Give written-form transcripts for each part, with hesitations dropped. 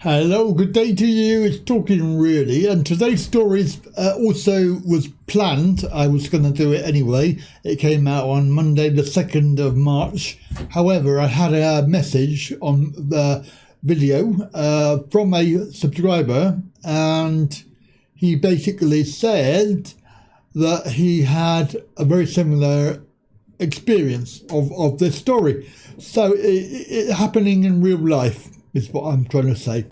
Hello, good day to you. It's Talkin really, and today's story also was planned. I was going to do it anyway. It came out on Monday the 2nd of March. However, I had a message on the video from a subscriber, and he basically said that he had a very similar experience of this story. So it happening in real life is what I'm trying to say.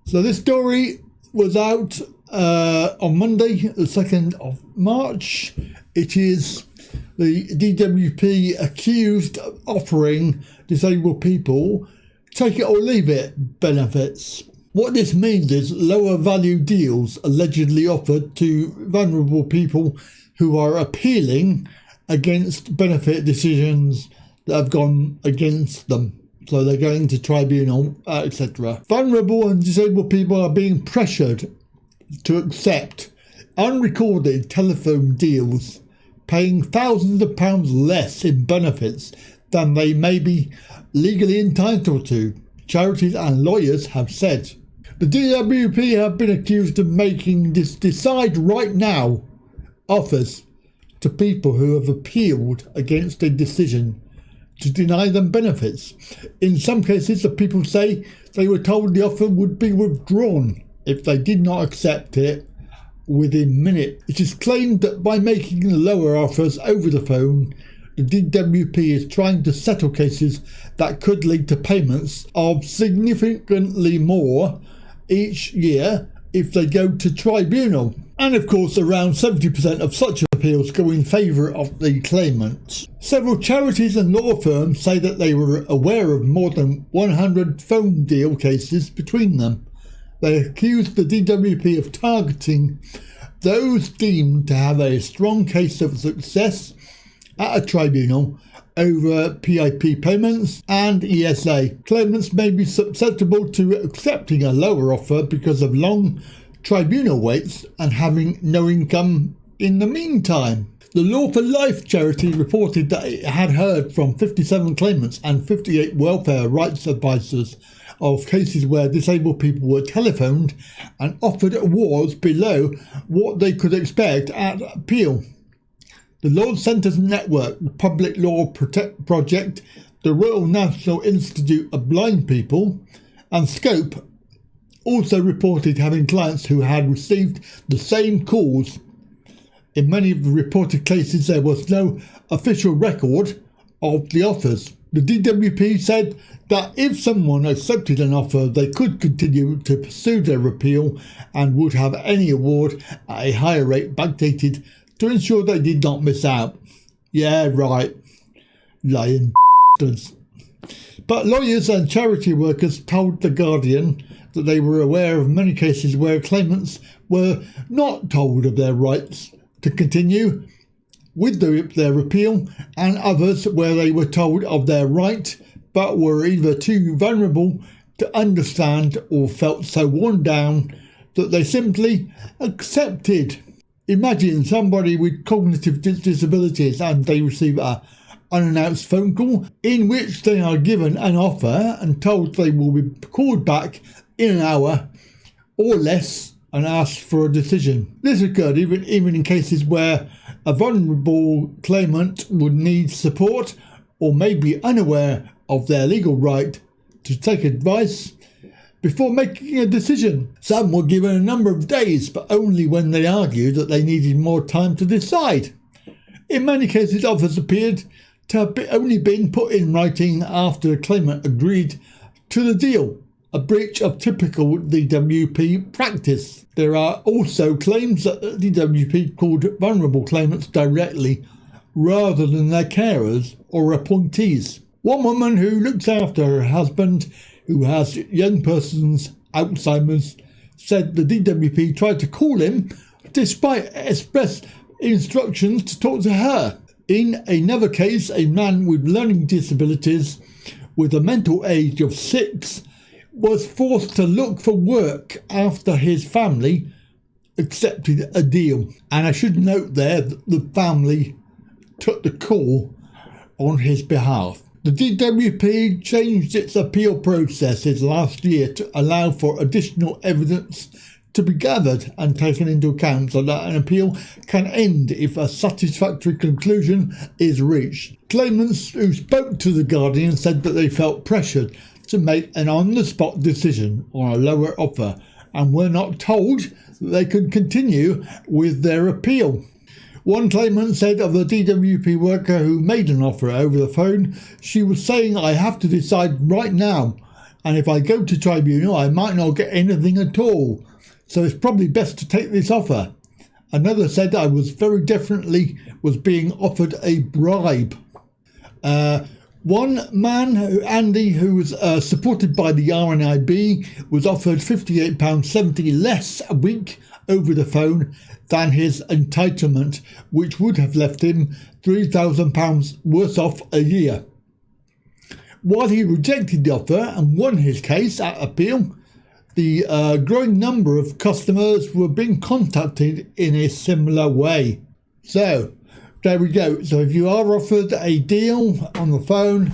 So this story was out on Monday, the 2nd of March. It is the DWP accused of offering disabled people take it or leave it benefits. What this means is lower value deals allegedly offered to vulnerable people who are appealing against benefit decisions that have gone against them. So they're going to tribunal, etc. Vulnerable and disabled people are being pressured to accept unrecorded telephone deals, paying thousands of pounds less in benefits than they may be legally entitled to, charities and lawyers have said. The DWP have been accused of making this decide right now offers to people who have appealed against a decision to deny them benefits. In some cases, the people say they were told the offer would be withdrawn if they did not accept it within minutes. It is claimed that by making lower offers over the phone, the DWP is trying to settle cases that could lead to payments of significantly more each year if they go to tribunal. And of course, around 70% of such appeals go in favour of the claimants. Several charities and law firms say that they were aware of more than 100 phone deal cases between them. They accused the DWP of targeting those deemed to have a strong case of success at a tribunal over PIP payments and ESA. Claimants may be susceptible to accepting a lower offer because of long tribunal waits and having no income in the meantime. The Law for Life charity reported that it had heard from 57 claimants and 58 welfare rights advisors of cases where disabled people were telephoned and offered awards below what they could expect at appeal. The Law Centres Network, the Public Law Project, the Royal National Institute of Blind People, and Scope also reported having clients who had received the same calls. In many of the reported cases, there was no official record of the offers. The DWP said that if someone accepted an offer, they could continue to pursue their appeal and would have any award at a higher rate backdated to ensure they did not miss out. Yeah, right. Lying bastards. But lawyers and charity workers told The Guardian that they were aware of many cases where claimants were not told of their rights to continue with their appeal, and others where they were told of their right but were either too vulnerable to understand or felt so worn down that they simply accepted. Imagine somebody with cognitive disabilities and they receive an unannounced phone call in which they are given an offer and told they will be called back in an hour or less and asked for a decision. This occurred even in cases where a vulnerable claimant would need support or may be unaware of their legal right to take advice before making a decision. Some were given a number of days, but only when they argued that they needed more time to decide. In many cases, offers appeared to have only been put in writing after the claimant agreed to the deal, a breach of typical DWP practice. There are also claims that the DWP called vulnerable claimants directly rather than their carers or appointees. One woman who looks after her husband, who has young person's Alzheimer's, said the DWP tried to call him despite express instructions to talk to her. In another case, a man with learning disabilities with a mental age of 6 was forced to look for work after his family accepted a deal. And I should note there that the family took the call on his behalf. The DWP changed its appeal processes last year to allow for additional evidence to be gathered and taken into account so that an appeal can end if a satisfactory conclusion is reached. Claimants who spoke to The Guardian said that they felt pressured to make an on-the-spot decision on a lower offer and were not told that they could continue with their appeal. One claimant said of the DWP worker who made an offer over the phone, she was saying, "I have to decide right now, and if I go to tribunal I might not get anything at all, so it's probably best to take this offer." Another said, "I was very definitely being offered a bribe." One man, Andy, who was supported by the RNIB, was offered £58.70 less a week over the phone than his entitlement, which would have left him £3,000 worse off a year. While he rejected the offer and won his case at appeal, the growing number of customers were being contacted in a similar way. So, there we go. So if you are offered a deal on the phone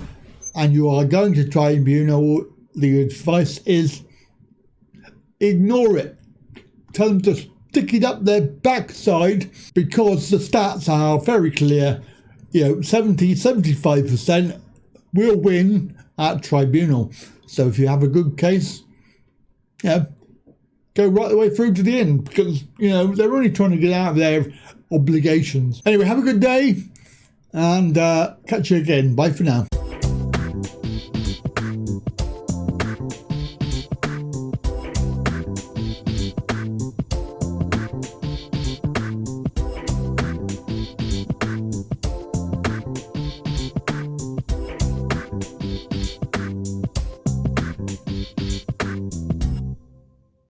and you are going to tribunal, the advice is ignore it. Tell them to stick it up their backside, because the stats are very clear. 75% will win at tribunal. So if you have a good case, go right the way through to the end, because they're only trying to get out of their obligations. Anyway, have a good day and catch you again. Bye for now.